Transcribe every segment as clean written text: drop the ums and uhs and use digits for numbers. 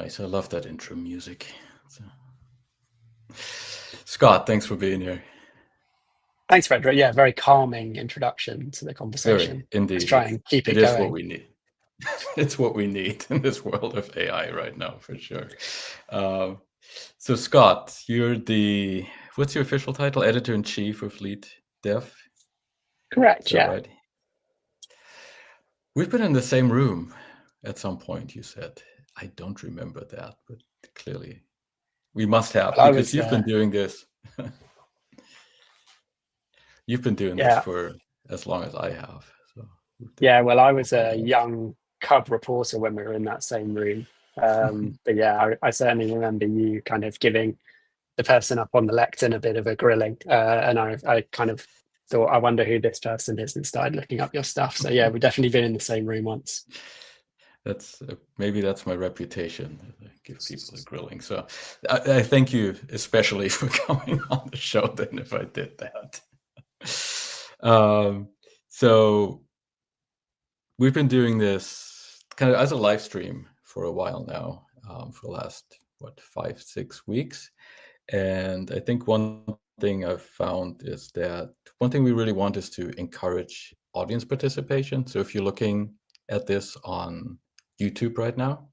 Nice. I love that intro music. So, Scott, thanks for being here. Thanks, Frederic. Yeah, very calming introduction to the Very, conversation. Let's indeed. try and keep It it is what going. we need. It's what we need in this world of AI right now, for sure. Um, so, Scott, what's your official title? Editor-in-Chief of LeadDev? Is Correct, that yeah. right? We've been in the same room at some point, you said. I don't remember that, but clearly we must have, Well, I because was, you've been doing this. You've been doing this yeah, for as long as I have. So we've yeah. definitely Well, I was spoken a about. young cub reporter when we were in that same room. But yeah, I certainly remember you kind of giving the person up on the lectern a bit of a grilling. And I kind of thought, I wonder who this person is, and started looking up your stuff. So yeah, we've definitely been in the same room once. That's maybe that's my reputation. I give people a grilling. So I thank you especially for coming on the show. Then, if I did that, so we've been doing this kind of as a live stream for a while now, for the last 5-6 weeks, and I think one thing I've found is that one thing we really want is to encourage audience participation. So if you're looking at this on YouTube right now,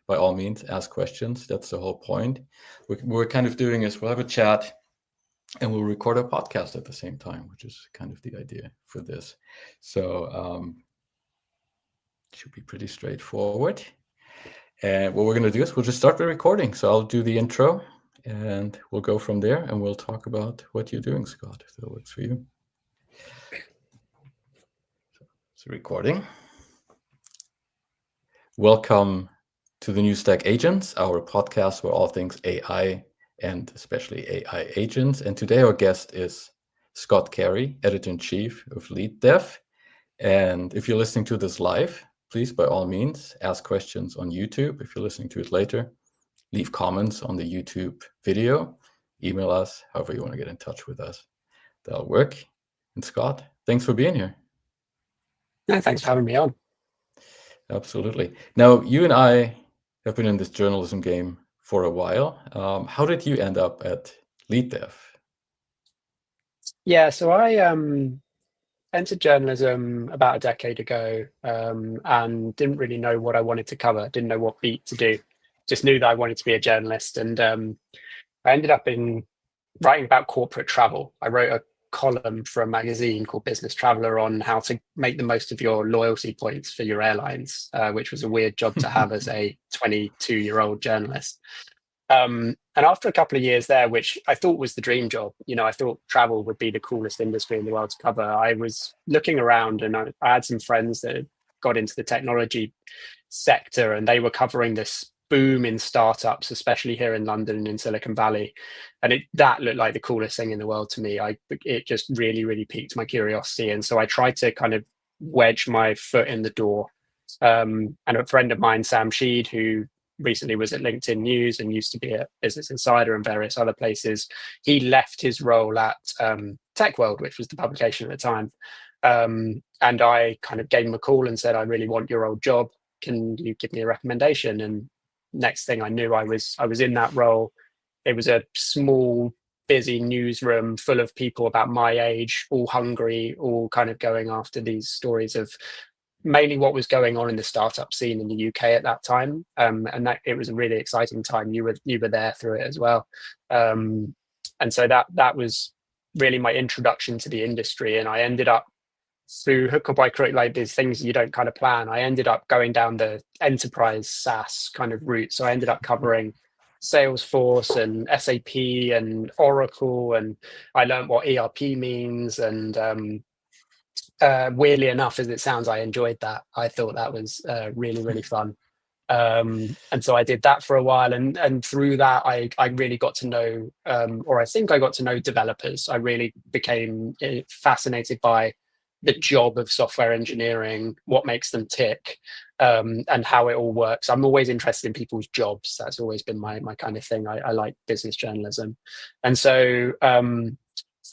by all means, ask questions. That's the whole point. We're kind of doing is we'll have a chat and we'll record a podcast at the same time, which is kind of the idea for this. So it should be pretty straightforward. And what we're going to do is we'll just start the recording. So I'll do the intro and we'll go from there and we'll talk about what you're doing, Scott, if that works for you. So it's a recording. Welcome to the New Stack Agents, our podcast where all things AI and especially AI agents. And today our guest is Scott Carey, Editor-in-Chief of LeadDev. And if you're listening to this live, please, by all means, ask questions on YouTube. If you're listening to it later, leave comments on the YouTube video, email us, however you want to get in touch with us. That'll work. And Scott, thanks for being here. No, thanks for having me on. Absolutely. Now, you and I have been in this journalism game for a while. How did you end up at LeadDev? Yeah, so I entered journalism about a decade ago, and didn't really know what I wanted to cover, didn't know what beat to do, just knew that I wanted to be a journalist. And I ended up in writing about corporate travel. I wrote a column for a magazine called Business Traveler on how to make the most of your loyalty points for your airlines, which was a weird job to have as a 22-year-old journalist. And after a couple of years there, which I thought was the dream job, I thought travel would be the coolest industry in the world to cover. I was looking around and I had some friends that had got into the technology sector and they were covering this boom in startups, especially here in London and in Silicon Valley. And that looked like the coolest thing in the world to me. It just really, really piqued my curiosity. And so I tried to kind of wedge my foot in the door. And a friend of mine, Sam Sheed, who recently was at LinkedIn News and used to be at Business Insider and various other places. He left his role at Tech World, which was the publication at the time. And I kind of gave him a call and said, I really want your old job. Can you give me a recommendation? And next thing I knew, I was in that role. It was a small, busy newsroom full of people about my age, all hungry, all kind of going after these stories of mainly what was going on in the startup scene in the UK at that time, and that it was a really exciting time. You were there through it as well, and so that was really my introduction to the industry. And I ended up through hook or by crook, like these things you don't kind of plan. I ended up going down the enterprise SaaS kind of route. So I ended up covering Salesforce and SAP and Oracle, and I learned what ERP means. And weirdly enough, as it sounds, I enjoyed that. I thought that was really, really fun. And so I did that for a while, and through that, I really got to know, or I think I got to know developers. I really became fascinated by the job of software engineering, what makes them tick, and how it all works. I'm always interested in people's jobs. That's always been my kind of thing. I like business journalism, and so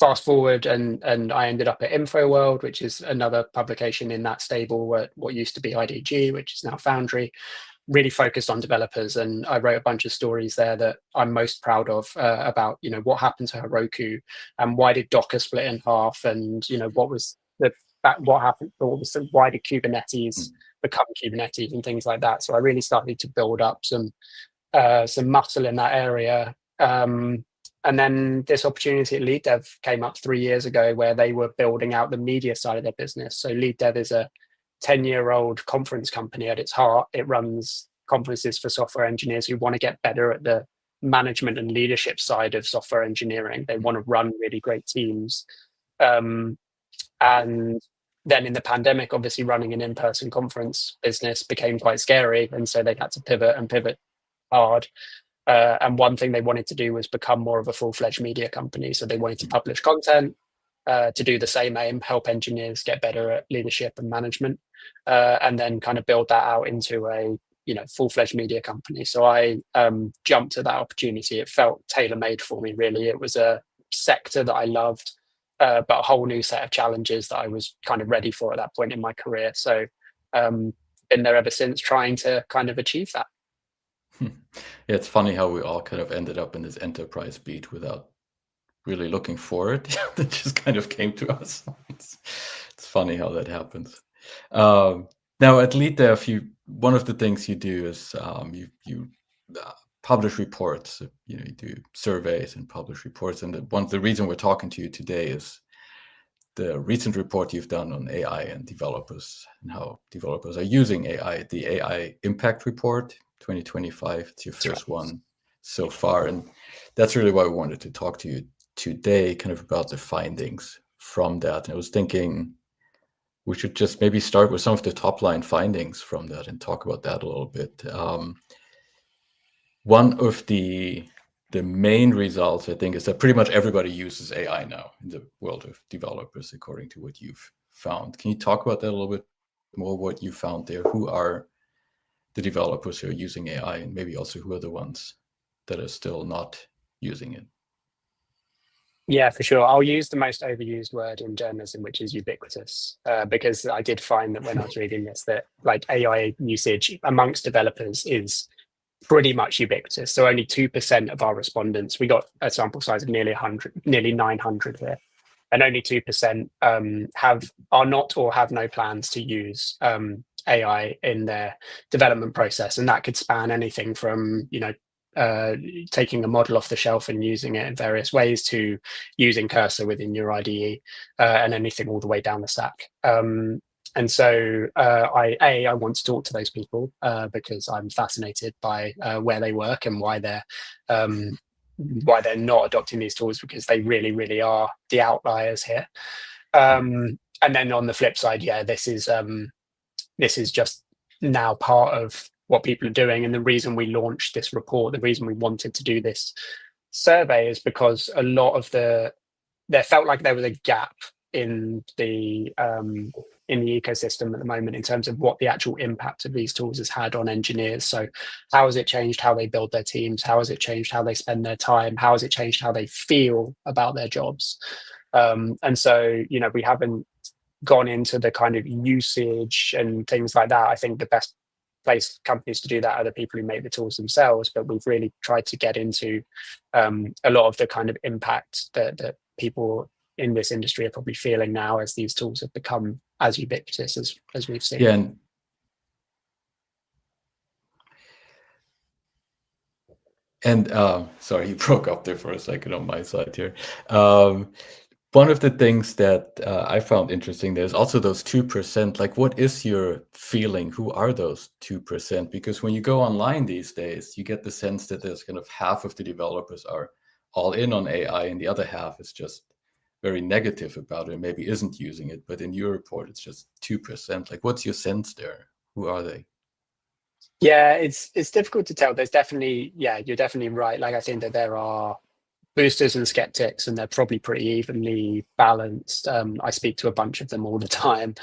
fast forward, and I ended up at InfoWorld, which is another publication in that stable, what used to be IDG, which is now Foundry. really focused on developers, and I wrote a bunch of stories there that I'm most proud of about, what happened to Heroku and why did Docker split in half, and what was what happened, or why did Kubernetes become Kubernetes and things like that. So I really started to build up some muscle in that area. And then this opportunity at LeadDev came up 3 years ago, where they were building out the media side of their business. So LeadDev is a 10-year-old conference company at its heart. It runs conferences for software engineers who want to get better at the management and leadership side of software engineering. They want to run really great teams. And then in the pandemic, obviously running an in-person conference business became quite scary. And so they had to pivot hard. And one thing they wanted to do was become more of a full-fledged media company. So they wanted to publish content, to do the same aim, help engineers get better at leadership and management, and then kind of build that out into a full-fledged media company. So I jumped at that opportunity. It felt tailor-made for me, really. It was a sector that I loved, but a whole new set of challenges that I was kind of ready for at that point in my career. So been there ever since, trying to kind of achieve that. Yeah, it's funny how we all kind of ended up in this enterprise beat without really looking for it. That just kind of came to us. It's funny how that happens. Now at LeadDev, one of the things you do is you publish reports. You do surveys and publish reports. And the reason we're talking to you today is the recent report you've done on AI and developers, and how developers are using AI, the AI Impact Report 2025. It's your first one so far. And that's really why we wanted to talk to you today, kind of about the findings from that. And I was thinking we should just maybe start with some of the top line findings from that and talk about that a little bit. One of the main results, I think, is that pretty much everybody uses AI now in the world of developers, according to what you've found. Can you talk about that a little bit more, what you found there? Who are the developers who are using AI, and maybe also who are the ones that are still not using it? Yeah, for sure. I'll use the most overused word in journalism, which is ubiquitous, because I did find that when I was reading this, that like AI usage amongst developers is pretty much ubiquitous. So only 2% of our respondents, we got a sample size of nearly 900 here, and only 2% are not or have no plans to use AI in their development process. And that could span anything from taking a model off the shelf and using it in various ways, to using Cursor within your IDE, and anything all the way down the stack. And so I want to talk to those people because I'm fascinated by where they work and why they're not adopting these tools, because they really, really are the outliers here. And then on the flip side, this is just now part of what people are doing. And the reason we launched this report, the reason we wanted to do this survey, is because a lot of there felt like there was a gap in the ecosystem at the moment in terms of what the actual impact of these tools has had on engineers. So how has it changed how they build their teams? How has it changed how they spend their time? How has it changed how they feel about their jobs? And so, we haven't gone into the kind of usage and things like that. I think the best place companies to do that are the people who make the tools themselves, but we've really tried to get into a lot of the kind of impact that people in this industry are probably feeling now, as these tools have become as ubiquitous as we've seen. Yeah. And sorry, you broke up there for a second on my side here. One of the things that I found interesting, there's also those 2%. Like, what is your feeling? Who are those 2%? Because when you go online these days, you get the sense that there's kind of half of the developers are all in on AI, and the other half is just very negative about it, maybe isn't using it. But in your report, it's just 2%. Like, what's your sense there? Who are they? Yeah, it's difficult to tell. There's definitely, you're definitely right. Like, I think that there are boosters and skeptics, and they're probably pretty evenly balanced. I speak to a bunch of them all the time,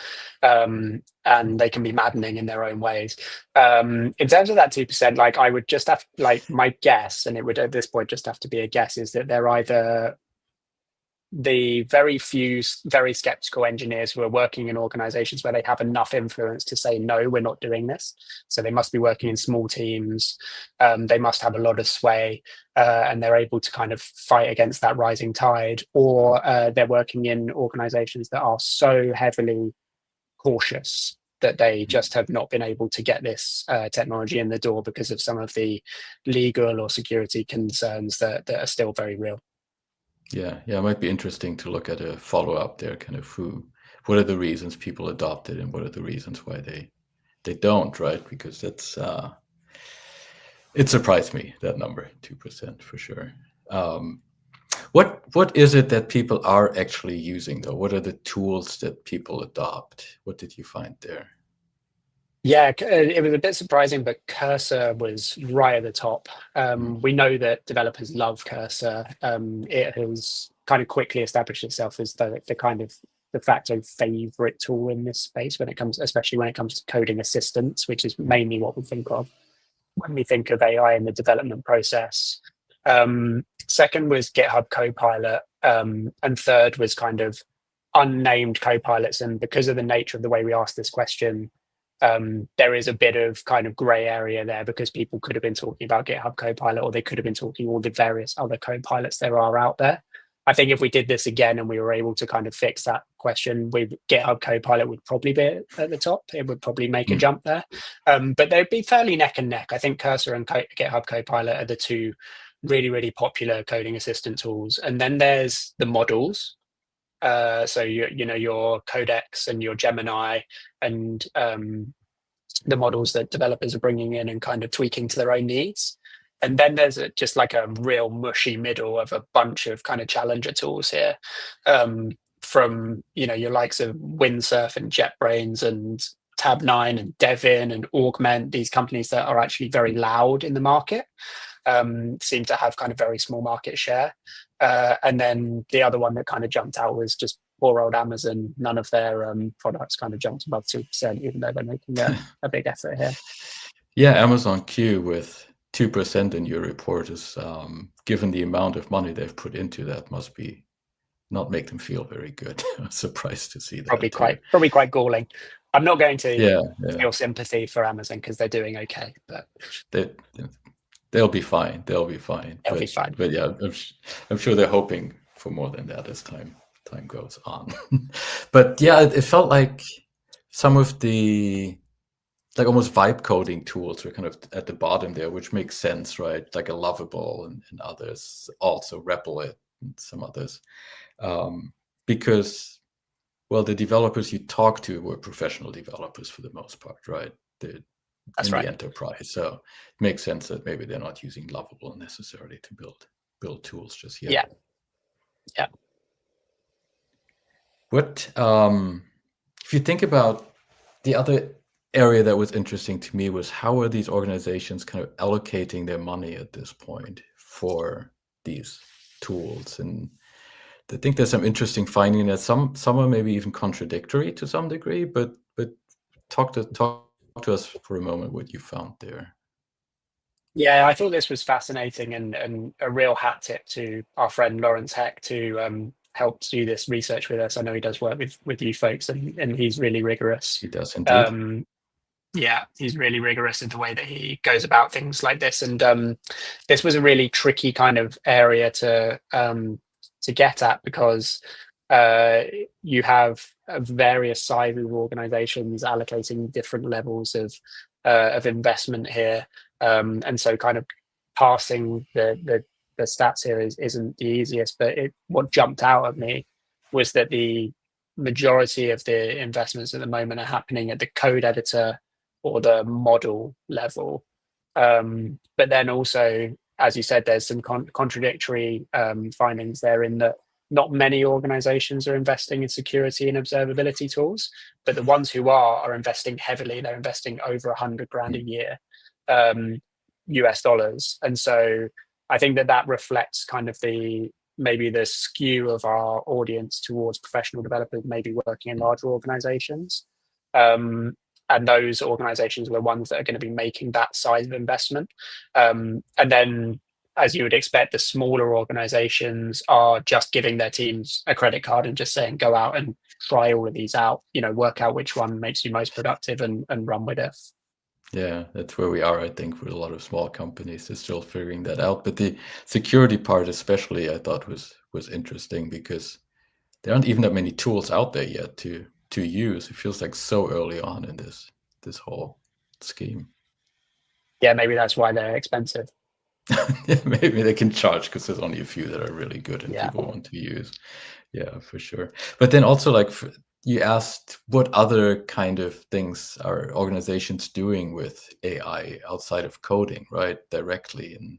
and they can be maddening in their own ways. In terms of that 2%, like, I would just have, like, my guess, and it would at this point just have to be a guess, is that they're either the very few very skeptical engineers who are working in organizations where they have enough influence to say, no, we're not doing this. So they must be working in small teams. They must have a lot of sway, and they're able to kind of fight against that rising tide. Or they're working in organizations that are so heavily cautious that they just have not been able to get this technology in the door because of some of the legal or security concerns that are still very real. Yeah, it might be interesting to look at a follow-up there, kind of what are the reasons people adopt it and what are the reasons why they don't, right? Because it surprised me, that number, 2% for sure. What is it that people are actually using though? What are the tools that people adopt? What did you find there? Yeah, it was a bit surprising, but Cursor was right at the top. We know that developers love Cursor. It has kind of quickly established itself as the kind of de facto favorite tool in this space when it comes, especially when it comes to coding assistance, which is mainly what we think of when we think of AI in the development process. Second was GitHub Copilot, and third was kind of unnamed copilots. And because of the nature of the way we asked this question, there is a bit of kind of gray area there because people could have been talking about GitHub Copilot, or they could have been talking all the various other copilots there are out there. I think if we did this again and we were able to kind of fix that question, with GitHub Copilot would probably be at the top. It would probably make a jump there, but they'd be fairly neck and neck. I think Cursor and GitHub Copilot are the two really, really popular coding assistant tools. And then there's the models. So your Codex and your Gemini and the models that developers are bringing in and kind of tweaking to their own needs. And then there's just like a real mushy middle of a bunch of kind of challenger tools here, from your likes of Windsurf and JetBrains and Tab9 and Devin and Augment, these companies that are actually very loud in the market. Seem to have kind of very small market share. And then the other one that kind of jumped out was just poor old Amazon. None of their products kind of jumped above 2%, even though they're making a big effort here. Yeah, Amazon Q with 2% in your report is, given the amount of money they've put into that, must be not make them feel very good. I'm surprised to see that. Probably quite galling. I'm not going to feel sympathy for Amazon because they're doing okay, but they'll be fine. They'll be fine. But yeah, I'm sure they're hoping for more than that as time goes on. But yeah, it felt like some of the like almost vibe coding tools were kind of at the bottom there, which makes sense, right? Like a Lovable and others, also Replit and some others, because the developers you talk to were professional developers for the most part, right? That's the enterprise. So it makes sense that maybe they're not using Lovable necessarily to build tools just yet. Yeah. What if you think about the other area that was interesting to me was how are these organizations kind of allocating their money at this point for these tools? And I think there's some interesting finding that some are maybe even contradictory to some degree, but talk to us for a moment what you found there. Yeah, I thought this was fascinating and a real hat tip to our friend Lawrence Heck to help do this research with us. I know he does work with you folks, and he's really rigorous. He does indeed. Yeah, he's really rigorous in the way that he goes about things like this. And this was a really tricky kind of area to get at because you have various sizes of organizations allocating different levels of investment here. And so kind of passing the stats here isn't the easiest, but what jumped out at me was that the majority of the investments at the moment are happening at the code editor or the model level. But then also, as you said, there's some contradictory findings there in that not many organizations are investing in security and observability tools, but the ones who are investing heavily. They're investing over $100,000 a year, US dollars. And so I think that reflects kind of maybe the skew of our audience towards professional developers, maybe working in larger organizations. And those organizations are the ones that are going to be making that size of investment. And then as you would expect, the smaller organizations are just giving their teams a credit card and just saying, go out and try all of these out, work out which one makes you most productive and run with it. Yeah, that's where we are, I think, with a lot of small companies. They're still figuring that out. But the security part especially I thought was interesting because there aren't even that many tools out there yet to use. It feels like so early on in this whole scheme. Yeah, maybe that's why they're expensive. Yeah, maybe they can charge because there's only a few that are really good and Yeah. people want to use. Yeah, for sure. But then also, like, you asked what other kind of things are organizations doing with AI outside of coding, right? Directly. And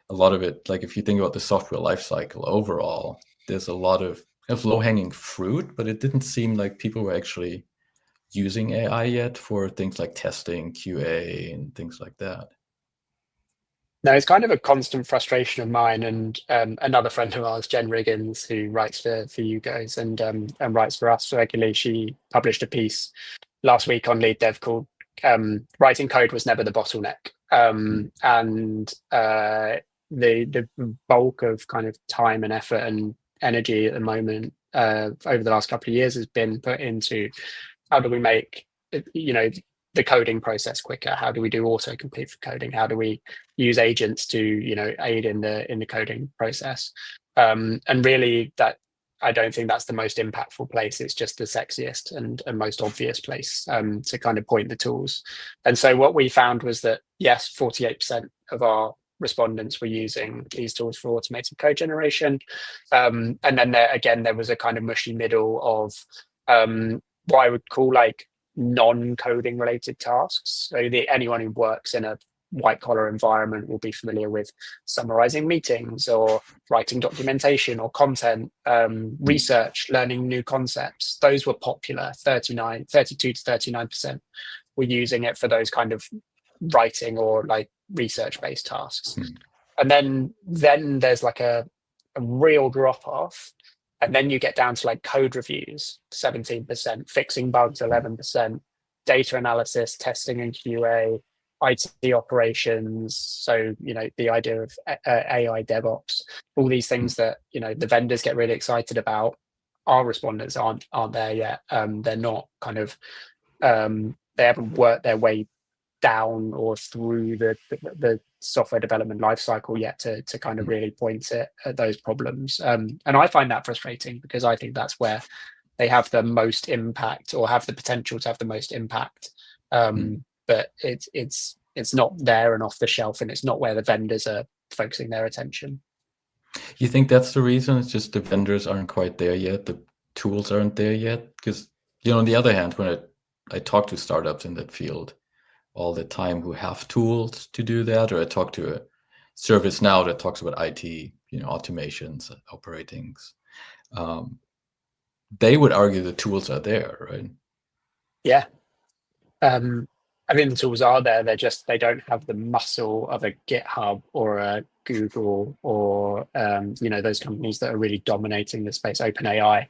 a lot of it, like if you think about the software lifecycle overall, there's a lot of low-hanging fruit, but it didn't seem like people were actually using AI yet for things like testing, QA, and things like that. No, it's kind of a constant frustration of mine and another friend of ours, Jen Riggins, who writes for you guys and writes for us regularly. She published a piece last week on LeadDev called "Writing Code Was Never the Bottleneck," Mm, and the bulk of kind of time and effort and energy at the moment over the last couple of years has been put into how do we make the coding process quicker? How do we do autocomplete for coding? How do we use agents to aid in the coding process? And really, that I don't think that's the most impactful place. It's just the sexiest and most obvious place to kind of point the tools. And so what we found was that yes, 48% of our respondents were using these tools for automated code generation. And then there was a kind of mushy middle of what I would call like non-coding related tasks. So anyone who works in a white collar environment will be familiar with summarizing meetings or writing documentation or content, mm, research, learning new concepts. Those were popular. 32 to 39% were using it for those kind of writing or like research based tasks. mm, And then there's like a real drop off. And then you get down to like code reviews, 17%, fixing bugs, 11%, data analysis, testing and QA, IT operations. So, the idea of AI DevOps, all these mm. things that, the vendors get really excited about. Our respondents aren't there yet. They're not kind of, they haven't worked their way down or through the software development lifecycle yet to kind of really point it at those problems. And I find that frustrating because I think that's where they have the most impact or have the potential to have the most impact. But it's not there and off the shelf, and it's not where the vendors are focusing their attention. You think that's the reason? It's just the vendors aren't quite there yet. The tools aren't there yet. Because, on the other hand, when I talk to startups in that field all the time who have tools to do that, or I talk to a service now that talks about IT, automations, operatings, they would argue the tools are there, right? Yeah. I mean, the tools are there. They don't have the muscle of a GitHub or a Google or those companies that are really dominating the space, OpenAI.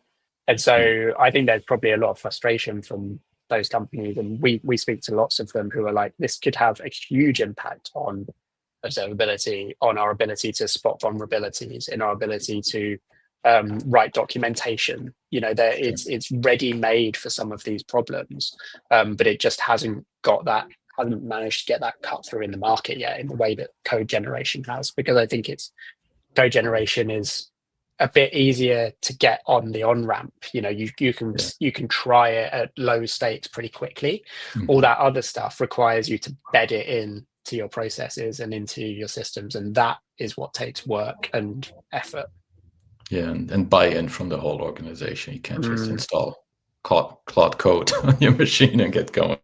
And Yeah, so I think there's probably a lot of frustration from those companies, and we speak to lots of them who are like, this could have a huge impact on observability, on our ability to spot vulnerabilities, in our ability to write documentation. sure. It's ready made for some of these problems, but it just hasn't managed to get that cut through in the market yet in the way that code generation has, because I think code generation is a bit easier to get on the on ramp. Yeah. You can try it at low stakes pretty quickly. All Mhm. that other stuff requires you to bed it in to your processes and into your systems, and that is what takes work and effort. Yeah, and buy-in from the whole organization. You can't just Mm, install Claude Code on your machine and get going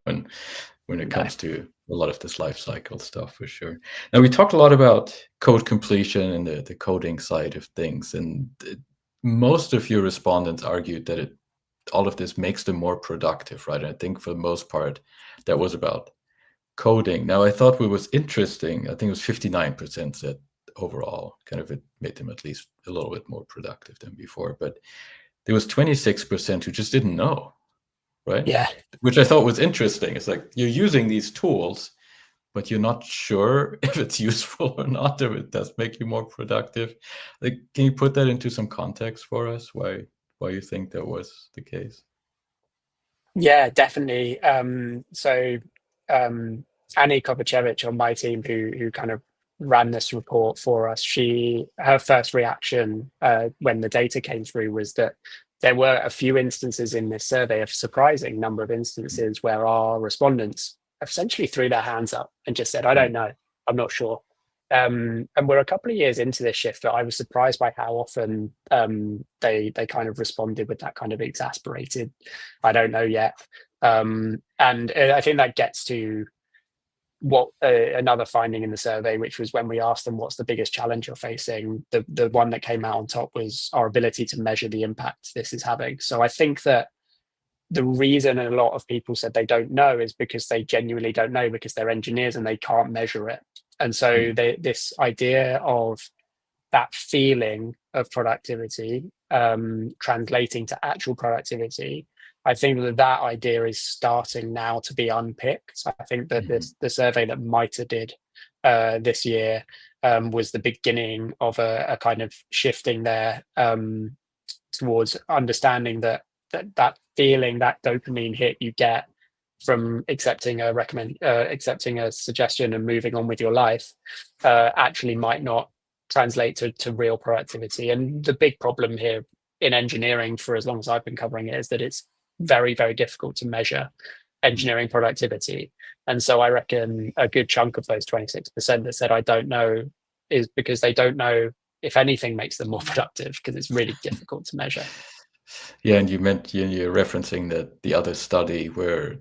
when it no. comes to a lot of this life cycle stuff, for sure. Now, we talked a lot about code completion and the coding side of things, and most of your respondents argued that all of this makes them more productive, right? And I think for the most part, that was about coding. Now, I thought what was interesting, I think it was 59% said overall, kind of it made them at least a little bit more productive than before. But there was 26% who just didn't know, right? Yeah. Which I thought was interesting. It's like you're using these tools, but you're not sure if it's useful or not, if it does make you more productive. Like, can you put that into some context for us? Why you think that was the case? Yeah, definitely. So Annie Kovacevic on my team, who kind of ran this report for us, her first reaction when the data came through was that there were a few instances in this survey, a surprising number of instances, where our respondents essentially threw their hands up and just said, "I don't know, I'm not sure." And we're a couple of years into this shift, but I was surprised by how often they kind of responded with that kind of exasperated, "I don't know yet." And I think that gets to what another finding in the survey, which was when we asked them what's the biggest challenge you're facing, the one that came out on top was our ability to measure the impact this is having. So I think that the reason a lot of people said they don't know is because they genuinely don't know, because they're engineers and they can't measure it. And so this idea of that feeling of productivity translating to actual productivity, I think that idea is starting now to be unpicked. I think that the survey that MITRE did this year was the beginning of a kind of shifting there towards understanding that feeling, that dopamine hit you get from accepting a suggestion and moving on with your life actually might not translate to real productivity. And the big problem here in engineering, for as long as I've been covering it, is that it's very, very difficult to measure engineering productivity. And so I reckon a good chunk of those 26% that said I don't know is because they don't know if anything makes them more productive, because it's really difficult to measure. Yeah, and you're referencing that the other study where,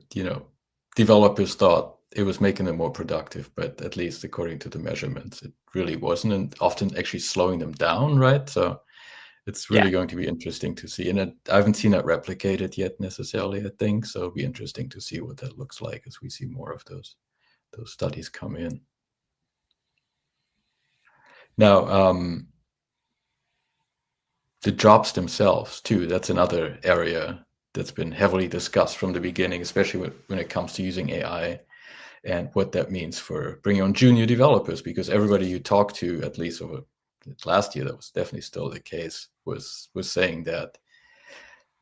developers thought it was making them more productive, but at least according to the measurements, it really wasn't, and often actually slowing them down, right? So it's really going to be interesting to see. And I haven't seen that replicated yet necessarily, I think. So it'll be interesting to see what that looks like as we see more of those studies come in. Now, the jobs themselves too, that's another area that's been heavily discussed from the beginning, especially when it comes to using AI and what that means for bringing on junior developers, because everybody you talk to, at least over last year, that was definitely still the case, was saying that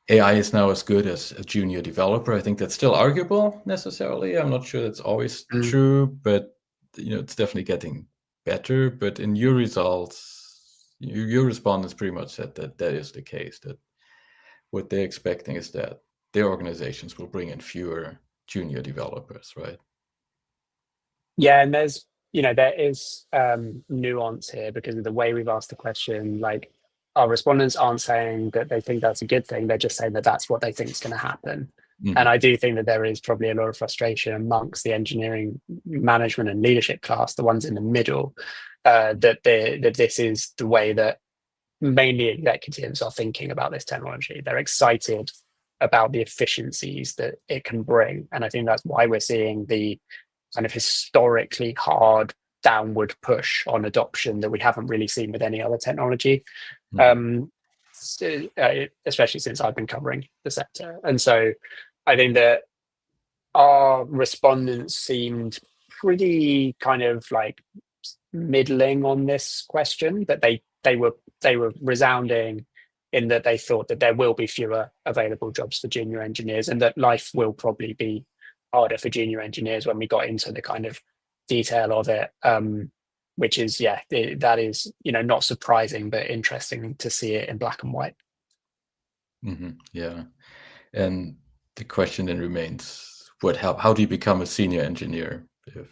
AI is now as good as a junior developer. I think that's still arguable necessarily. I'm not sure that's always true, but it's definitely getting better. But in your results, your respondents pretty much said that is the case, that what they're expecting is that their organizations will bring in fewer junior developers, right? Yeah, and there is nuance here because of the way we've asked the question. Like, our respondents aren't saying that they think that's a good thing. They're just saying that that's what they think is going to happen. And I do think that there is probably a lot of frustration amongst the engineering management and leadership class, the ones in the middle, that this is the way that mainly executives are thinking about this technology. They're excited about the efficiencies that it can bring. And I think that's why we're seeing the kind of historically hard downward push on adoption that we haven't really seen with any other technology, especially since I've been covering the sector. And so I think that our respondents seemed pretty kind of like middling on this question, but they were resounding in that they thought that there will be fewer available jobs for junior engineers and that life will probably be harder for junior engineers when we got into the kind of detail of it, which is, that is, not surprising, but interesting to see it in black and white. Yeah. And the question then remains, how do you become a senior engineer if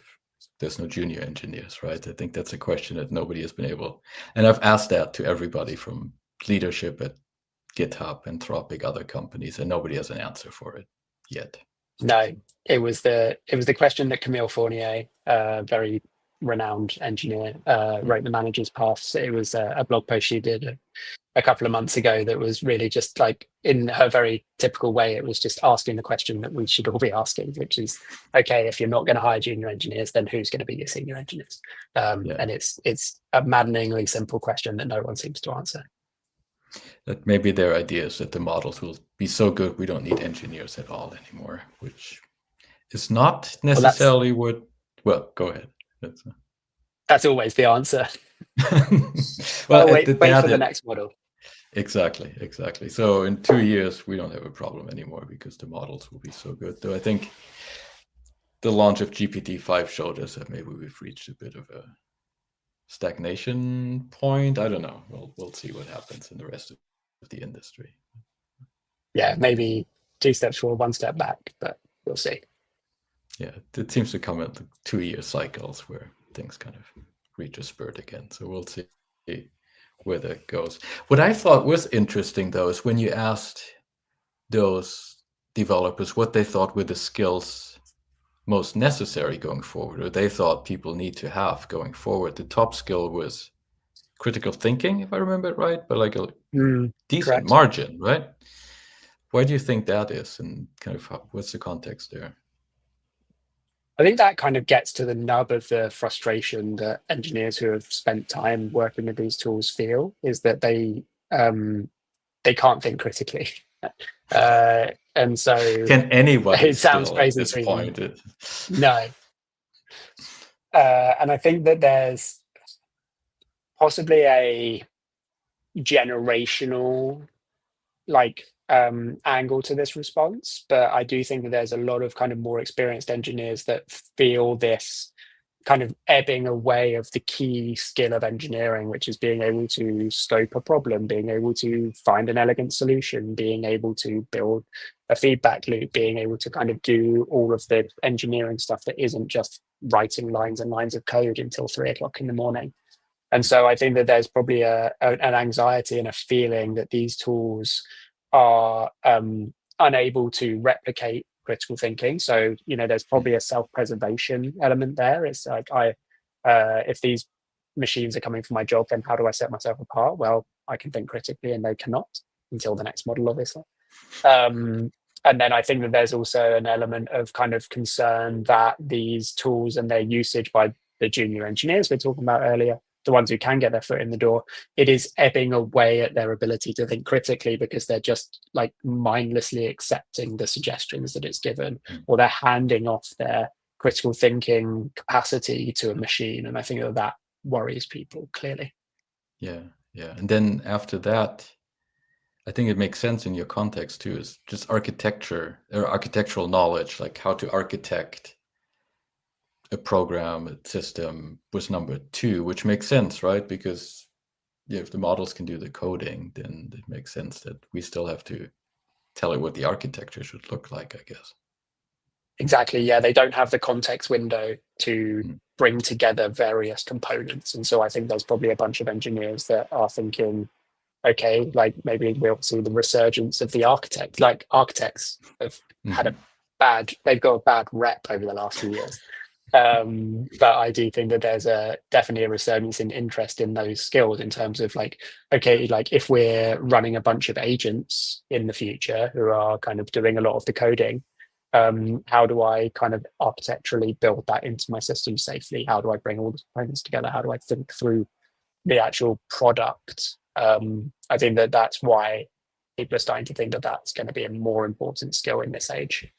there's no junior engineers, right? I think that's a question that nobody has been able. And I've asked that to everybody from leadership at GitHub, Anthropic, other companies, and nobody has an answer for it yet. No, it was the question that Camille Fournier, very renowned engineer, wrote the Manager's Path. It was a blog post she did a couple of months ago that was really just like, in her very typical way, it was just asking the question that we should all be asking, which is, okay, if you're not going to hire junior engineers, then who's going to be your senior engineers? And it's a maddeningly simple question that no one seems to answer. That maybe their idea is that the models will be so good we don't need engineers at all anymore, which is not necessarily what Well, go ahead. That's always the answer. Well, Wait for the next model. Exactly. So in 2 years, we don't have a problem anymore because the models will be so good. Though I think the launch of GPT-5 showed us that maybe we've reached a bit of a stagnation point. I don't know. We'll see what happens in the rest of the industry. Yeah, maybe 2 steps forward, 1 step back, but we'll see. Yeah, it seems to come at 2-year cycles where things kind of reach a spurt again. So we'll see where that goes. What I thought was interesting, though, is when you asked those developers what they thought were the skills most necessary going forward, or they thought people need to have going forward. The top skill was critical thinking, if I remember it right, but like a decent correct. margin, right? Why do you think that is, and kind of what's the context there? I think that kind of gets to the nub of the frustration that engineers who have spent time working with these tools feel, is that they can't think critically. And so Can anybody it sounds still at crazy this to even point? no. And I think that there's possibly a generational angle to this response, but I do think that there's a lot of kind of more experienced engineers that feel this kind of ebbing away of the key skill of engineering, which is being able to scope a problem, being able to find an elegant solution, being able to build a feedback loop, being able to kind of do all of the engineering stuff that isn't just writing lines and lines of code until 3 o'clock in the morning. And so I think that there's probably an anxiety and a feeling that these tools are unable to replicate critical thinking. So, there's probably a self-preservation element there. It's like, if these machines are coming for my job, then how do I set myself apart? Well, I can think critically and they cannot until the next model, obviously. And then I think that there's also an element of kind of concern that these tools and their usage by the junior engineers we're talking about earlier, the ones who can get their foot in the door, it is ebbing away at their ability to think critically because they're just like mindlessly accepting the suggestions that it's given, or they're handing off their critical thinking capacity to a machine. And I think that worries people clearly. Yeah. And then after that, I think it makes sense in your context too, is just architecture or architectural knowledge, like how to architect a program, a system was number 2, which makes sense, right? Because if the models can do the coding, then it makes sense that we still have to tell it what the architecture should look like, I guess. Exactly. Yeah, they don't have the context window to bring together various components. And so I think there's probably a bunch of engineers that are thinking, okay, like maybe we'll see the resurgence of the architect. Like architects have had they've got a bad rep over the last few years. But I do think that there's definitely a resurgence in interest in those skills in terms of like, okay, like if we're running a bunch of agents in the future who are kind of doing a lot of the coding, how do I kind of architecturally build that into my system safely? How do I bring all the components together? How do I think through the actual product? I think that that's why people are starting to think that that's going to be a more important skill in this age.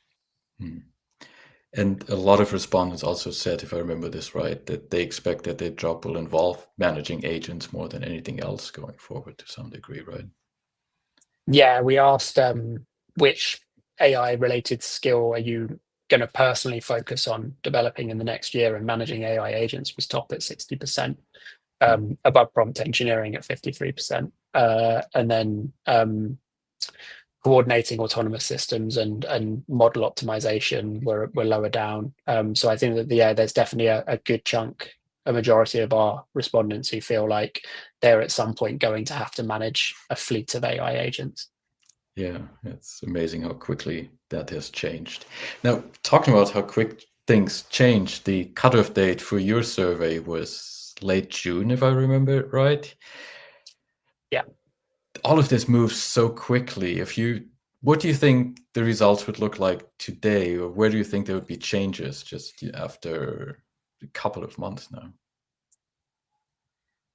And a lot of respondents also said, if I remember this right, that they expect that their job will involve managing agents more than anything else going forward to some degree, right? Yeah, we asked which AI-related skill are you going to personally focus on developing in the next year, and managing AI agents was top at 60%, above prompt engineering at 53%, and then coordinating autonomous systems and model optimization were lower down. So I think that there's definitely a good chunk, a majority of our respondents who feel like they're at some point going to have to manage a fleet of AI agents. Yeah, it's amazing how quickly that has changed. Now, talking about how quick things changed, the cutoff date for your survey was late June, if I remember it right. Yeah. All of this moves so quickly. What do you think the results would look like today, or where do you think there would be changes just after a couple of months now?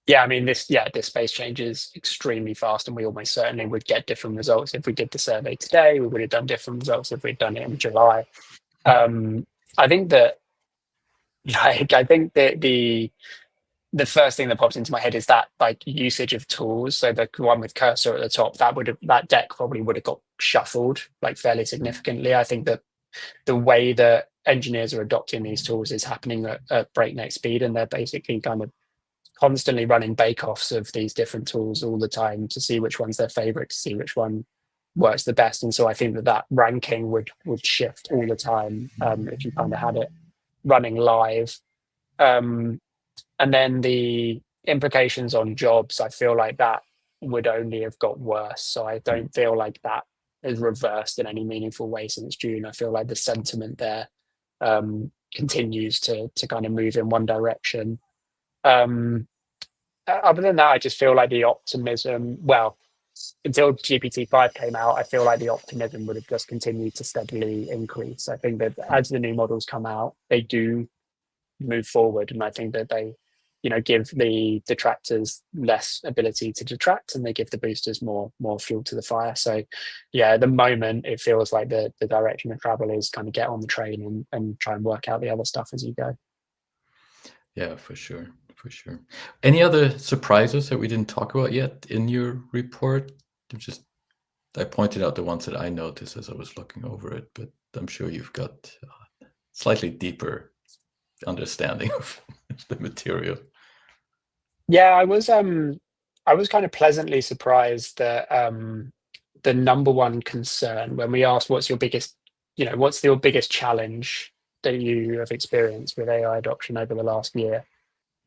Yeah, I mean, this space changes extremely fast, and we almost certainly would get different results if we did the survey today. We would have done different results if we'd done it in July. I think that Like, I think that the first thing that pops into my head is that like usage of tools. So the one with cursor at the top, that deck probably would have got shuffled like fairly significantly. I think that the way that engineers are adopting these tools is happening at breakneck speed, and they're basically kind of constantly running bake-offs of these different tools all the time to see which one's their favorite, to see which one works the best. And so I think that ranking would shift all the time if you kind of had it running live. Um, and then the implications on jobs, I feel like that would only have got worse. So I don't feel like that is reversed in any meaningful way since June. I feel like the sentiment there continues to kind of move in one direction. Um, Other than that, I just feel like the optimism, well, until GPT-5 came out, I feel like the optimism would have just continued to steadily increase. I think that as the new models come out, they do move forward, and I think that they, give the detractors less ability to detract, and they give the boosters more fuel to the fire. So, yeah, at the moment, it feels like the direction of travel is kind of get on the train and try and work out the other stuff as you go. Yeah, for sure. For sure. Any other surprises that we didn't talk about yet in your report? I pointed out the ones that I noticed as I was looking over it, but I'm sure you've got slightly deeper understanding of the material. Yeah, I was kind of pleasantly surprised that the number one concern when we asked what's your biggest challenge that you have experienced with AI adoption over the last year?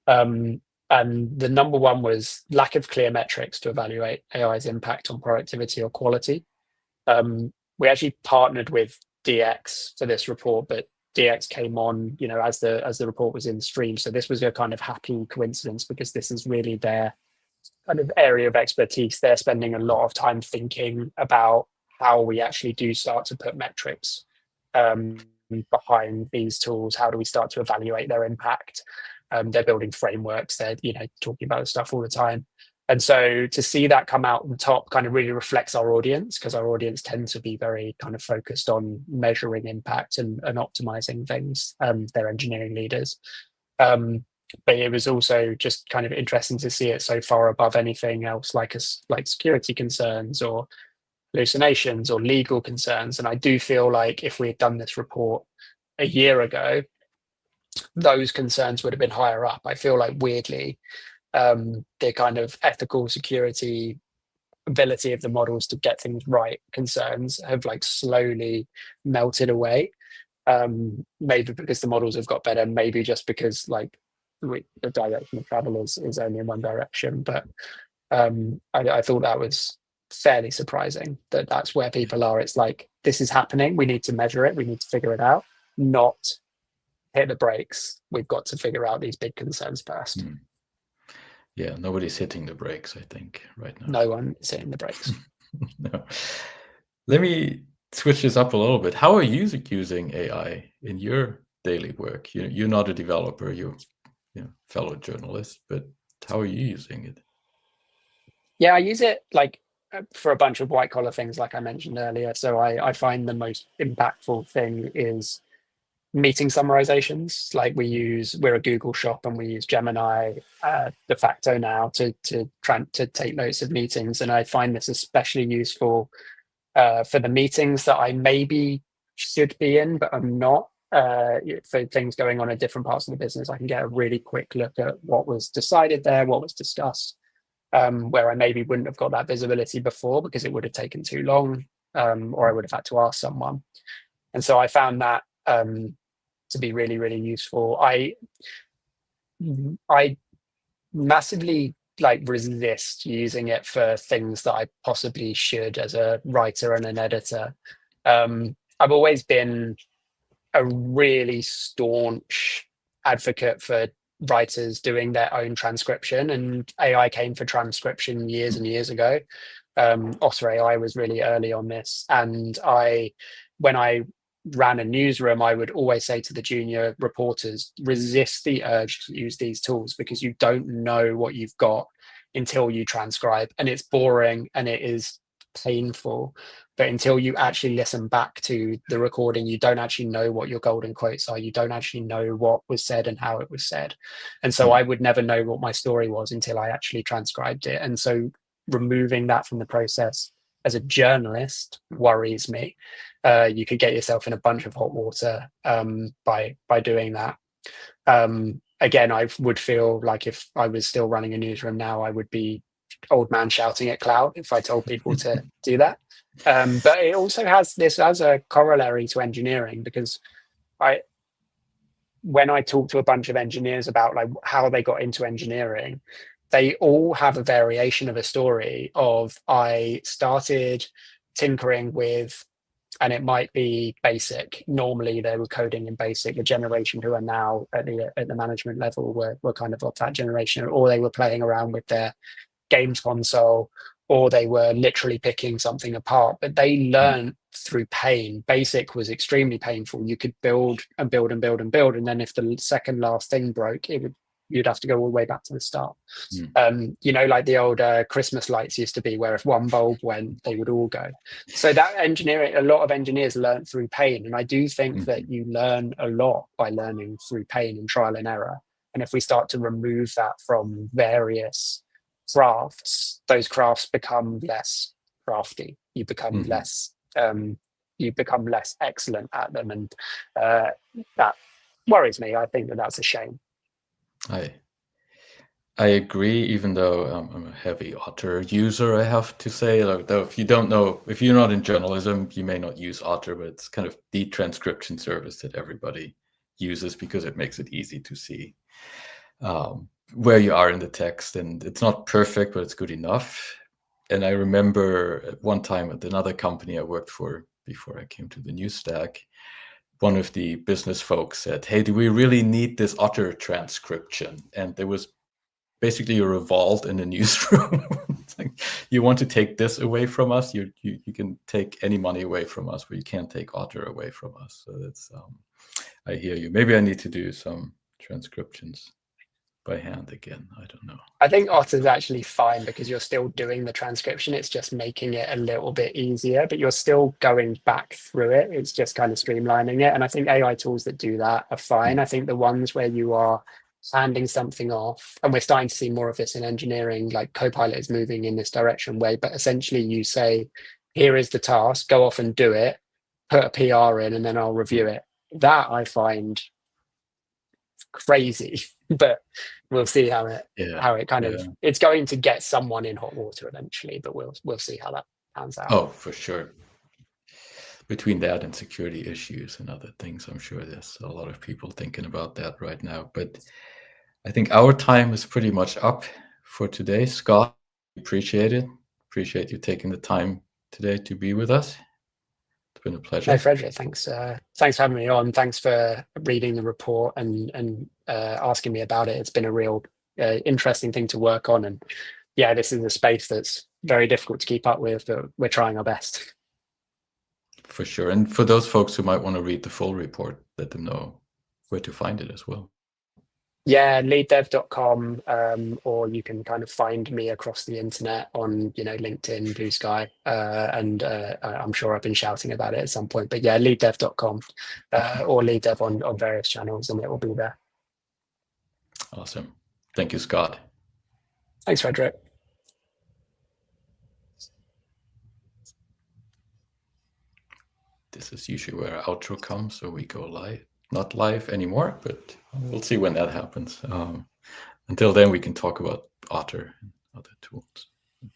Um, and the number one was lack of clear metrics to evaluate AI's impact on productivity or quality. We actually partnered with DX for this report, but DX came on, as the report was in stream. So this was a kind of happy coincidence because this is really their kind of area of expertise. They're spending a lot of time thinking about how we actually do start to put metrics behind these tools. How do we start to evaluate their impact? They're building frameworks. They're talking about stuff all the time. And so to see that come out on the top kind of really reflects our audience, because our audience tends to be very kind of focused on measuring impact and optimizing things. They're engineering leaders. But it was also just kind of interesting to see it so far above anything else, like security concerns or hallucinations or legal concerns. And I do feel like if we had done this report a year ago, those concerns would have been higher up. I feel like weirdly, the kind of ethical security ability of the models to get things right concerns have like slowly melted away. Maybe because the models have got better, maybe just because like the direction of travel is only in one direction. But I thought that was fairly surprising that that's where people are. It's like, this is happening. We need to measure it. We need to figure it out, not hit the brakes. We've got to figure out these big concerns first. Yeah, nobody's hitting the brakes, I think, right now. No one is hitting the brakes. No. Let me switch this up a little bit. How are you using AI in your daily work? You're not a developer, you're fellow journalist, but how are you using it? Yeah, I use it like for a bunch of white collar things, like I mentioned earlier. So I find the most impactful thing is meeting summarizations. Like we're a Google shop and we use Gemini de facto now to take notes of meetings. And I find this especially useful for the meetings that I maybe should be in, but I'm not. For things going on in different parts of the business, I can get a really quick look at what was decided there, what was discussed, where I maybe wouldn't have got that visibility before because it would have taken too long, or I would have had to ask someone. And so I found that to be really, really useful. I massively resist using it for things that I possibly should as a writer and an editor. I've always been a really staunch advocate for writers doing their own transcription, and AI came for transcription years and years ago. Otter AI was really early on this, and when I ran a newsroom, I would always say to the junior reporters, resist the urge to use these tools because you don't know what you've got until you transcribe, and it's boring and it is painful. But until you actually listen back to the recording, you don't actually know what your golden quotes are. You don't actually know what was said and how it was said. And so I would never know what my story was until I actually transcribed it. And so removing that from the process as a journalist worries me. You could get yourself in a bunch of hot water by doing that. Again, I would feel like if I was still running a newsroom now, I would be old man shouting at cloud if I told people to do that. But it also has this as a corollary to engineering, because when I talk to a bunch of engineers about like how they got into engineering, they all have a variation of a story of I started tinkering with, and it might be basic. Normally they were coding in basic. The generation who are now at the management level were kind of that generation, or they were playing around with their games console, or they were literally picking something apart. But they learned through pain. Basic was extremely painful. You could build and build and build and build, and then if the second last thing broke, you'd have to go all the way back to the start. Like the old Christmas lights used to be, where if one bulb went, they would all go. So that engineering, a lot of engineers learn through pain. And I do think that you learn a lot by learning through pain and trial and error. And if we start to remove that from various crafts, those crafts become less crafty. You become less excellent at them. And that worries me. I think that that's a shame. I agree, even though I'm a heavy Otter user, I have to say. Though if you don't know, if you're not in journalism, you may not use Otter, but it's kind of the transcription service that everybody uses because it makes it easy to see where you are in the text. And it's not perfect, but it's good enough. And I remember at one time at another company I worked for before I came to the news stack, one of the business folks said, "Hey, do we really need this Otter transcription?" And there was basically a revolt in the newsroom. It's like, you want to take this away from us? You can take any money away from us, but you can't take Otter away from us. So that's I hear you. Maybe I need to do some transcriptions by hand again. I don't know. I think Otter's actually fine because you're still doing the transcription. It's just making it a little bit easier, but you're still going back through it. It's just kind of streamlining it. And I think AI tools that do that are fine. I think the ones where you are handing something off, and we're starting to see more of this in engineering, like Copilot is moving in this direction way, but essentially you say, here is the task, go off and do it, put a PR in, and then I'll review it. That I find crazy, but we'll see how it kind of, it's going to get someone in hot water eventually, but we'll see how that pans out. Oh, for sure. Between that and security issues and other things, I'm sure there's a lot of people thinking about that right now. But I think our time is pretty much up for today. Scott, appreciate it. Appreciate you taking the time today to be with us. It's been a pleasure. No, Frederic, thanks for having me on. Thanks for reading the report and asking me about it. It's been a real interesting thing to work on. And yeah, this is a space that's very difficult to keep up with, but we're trying our best. For sure. And for those folks who might want to read the full report, let them know where to find it as well. Yeah, LeadDev.com, or you can kind of find me across the internet on, LinkedIn, Blue Sky, and I'm sure I've been shouting about it at some point. But yeah, LeadDev.com or LeadDev on various channels, and it will be there. Awesome. Thank you, Scott. Thanks, Frederic. This is usually where our outro comes, so we go live. Not live anymore, but we'll see when that happens. Until then, we can talk about Otter and other tools.